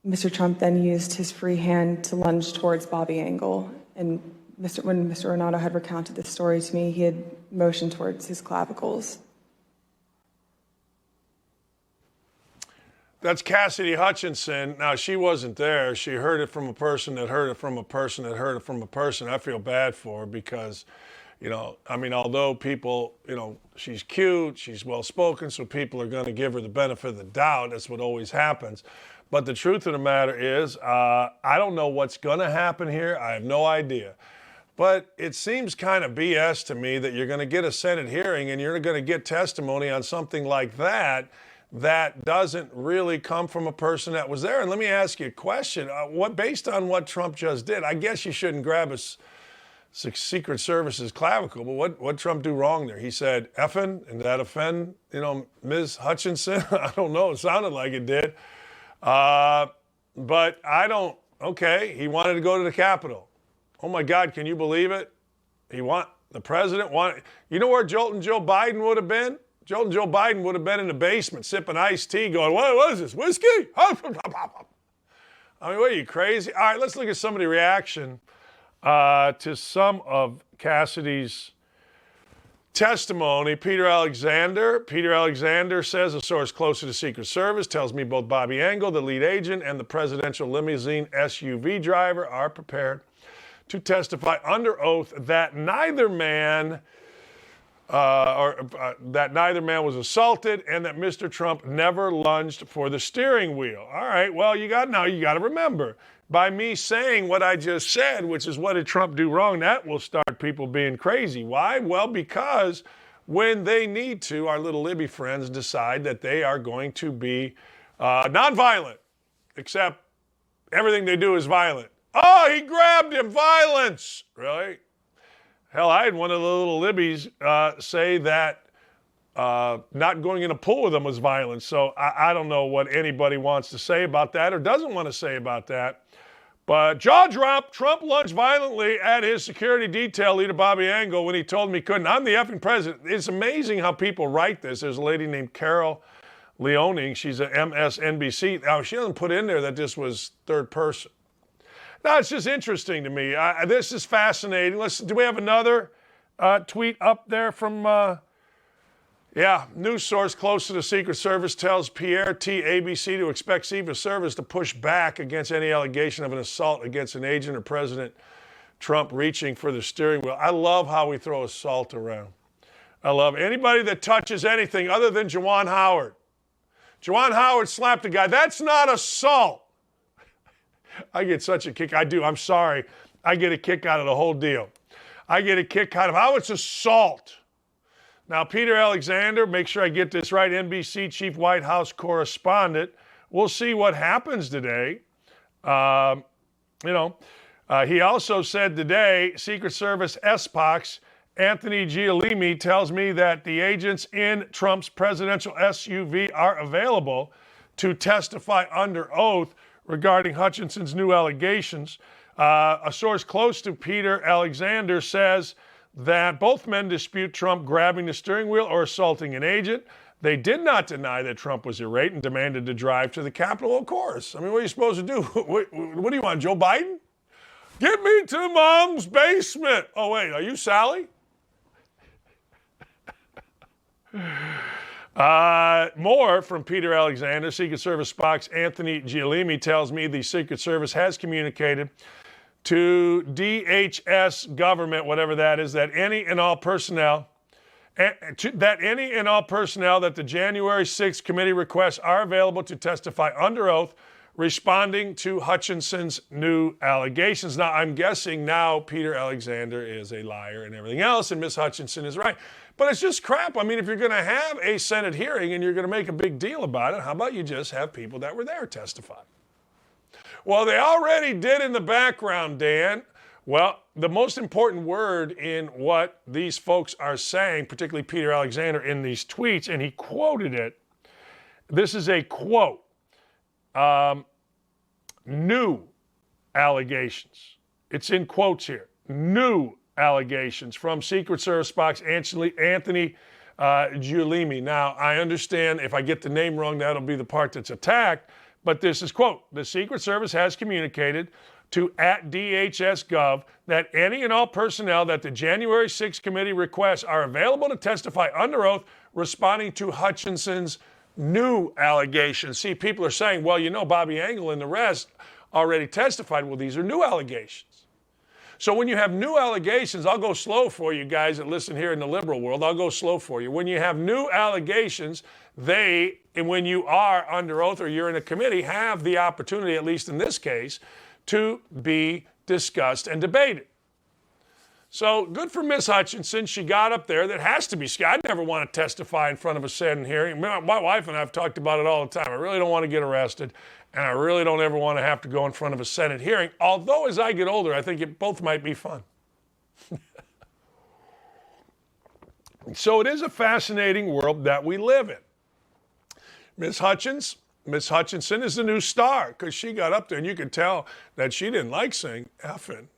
Mr. Trump then used his free hand to lunge towards Bobby Engel. And when Mr. Renato had recounted this story to me, he had motioned towards his clavicles. That's Cassidy Hutchinson. Now, she wasn't there. She heard it from a person that heard it from a person that heard it from a person. I feel bad for her because, although people, she's cute, she's well-spoken, so people are going to give her the benefit of the doubt. That's what always happens. But the truth of the matter is, I don't know what's going to happen here. I have no idea. But it seems kind of BS to me that you're going to get a Senate hearing and you're going to get testimony on something like that doesn't really come from a person that was there. And let me ask you a question. Based on what Trump just did, I guess you shouldn't grab a Secret Service's clavicle, but what Trump do wrong there? He said, effing, and did that offend, Ms. Hutchinson? I don't know. It sounded like it did. But he wanted to go to the Capitol. Oh my God, can you believe it? The president wanted, you know where Joltin' Joe Biden would have been? Joltin' Joe Biden would have been in the basement sipping iced tea going, what is this, whiskey? I mean, what are you, crazy? All right, let's look at some of the reaction to some of Cassidy's testimony. Peter Alexander says, a source close to the Secret Service tells me both Bobby Engel, the lead agent, and the presidential limousine SUV driver are prepared to testify under oath that neither man was assaulted and that Mr. Trump never lunged for the steering wheel. All right, well, you got to remember, by me saying what I just said, which is what did Trump do wrong, that will start people being crazy. Why? Well, because when they need to, our little Libby friends decide that they are going to be nonviolent, except everything they do is violent. Oh, he grabbed him, violence. Really? Hell, I had one of the little Libbies say that not going in a pool with them was violence. So I don't know what anybody wants to say about that or doesn't want to say about that. But jaw drop, Trump lunged violently at his security detail leader, Bobby Engel, when he told him he couldn't. I'm the effing president. It's amazing how people write this. There's a lady named Carol Leoning. She's at MSNBC. Now, she doesn't put in there that this was third person. Now, it's just interesting to me. This is fascinating. Do we have another tweet up there from, news source close to the Secret Service tells Pierre T. ABC to expect Secret Service to push back against any allegation of an assault against an agent or President Trump reaching for the steering wheel. I love how we throw assault around. I love anybody that touches anything other than Juwan Howard. Juwan Howard slapped a guy. That's not assault. I get such a kick. I do. I'm sorry. I get a kick out of the whole deal. I get a kick out of how it's assault. Now, Peter Alexander, make sure I get this right, NBC chief White House correspondent. We'll see what happens today. He also said today, Secret Service SPOX, Anthony Giuliani, tells me that the agents in Trump's presidential SUV are available to testify under oath regarding Hutchinson's new allegations. A source close to Peter Alexander says that both men dispute Trump grabbing the steering wheel or assaulting an agent. They did not deny that Trump was irate and demanded to drive to the Capitol, of course. I mean, what are you supposed to do? What do you want, Joe Biden? Get me to Mom's basement. Oh, wait, are you Sally? More from Peter Alexander. Secret Service spokes Anthony Giuliani tells me the Secret Service has communicated to DHS government, whatever that is, that any and all personnel that the January 6th committee requests are available to testify under oath responding to Hutchinson's new allegations. Now, I'm guessing now Peter Alexander is a liar and everything else, and Ms. Hutchinson is right. But it's just crap. I mean, if you're going to have a Senate hearing and you're going to make a big deal about it, how about you just have people that were there testify? Well, they already did in the background, Dan. Well, the most important word in what these folks are saying, particularly Peter Alexander in these tweets, and he quoted it. This is a quote. New allegations. It's in quotes here. New allegations from Secret Service spokes Anthony Giuliani. Now, I understand if I get the name wrong, that'll be the part that's attacked. But this is, quote, the Secret Service has communicated to @DHS.gov that any and all personnel that the January 6th committee requests are available to testify under oath responding to Hutchinson's new allegations. See, people are saying, well, you know, Bobby Engel and the rest already testified. Well, these are new allegations. So when you have new allegations, I'll go slow for you guys that listen here in the liberal world. I'll go slow for you. When you have new allegations, and when you are under oath or you're in a committee, have the opportunity, at least in this case, to be discussed and debated. So good for Ms. Hutchinson. She got up there. That has to be scary. I never want to testify in front of a Senate hearing. My wife and I have talked about it all the time. I really don't want to get arrested, and I really don't ever want to have to go in front of a Senate hearing. Although as I get older, I think it both might be fun. So it is a fascinating world that we live in. Ms. Hutchinson is the new star because she got up there, and you could tell that she didn't like saying effing.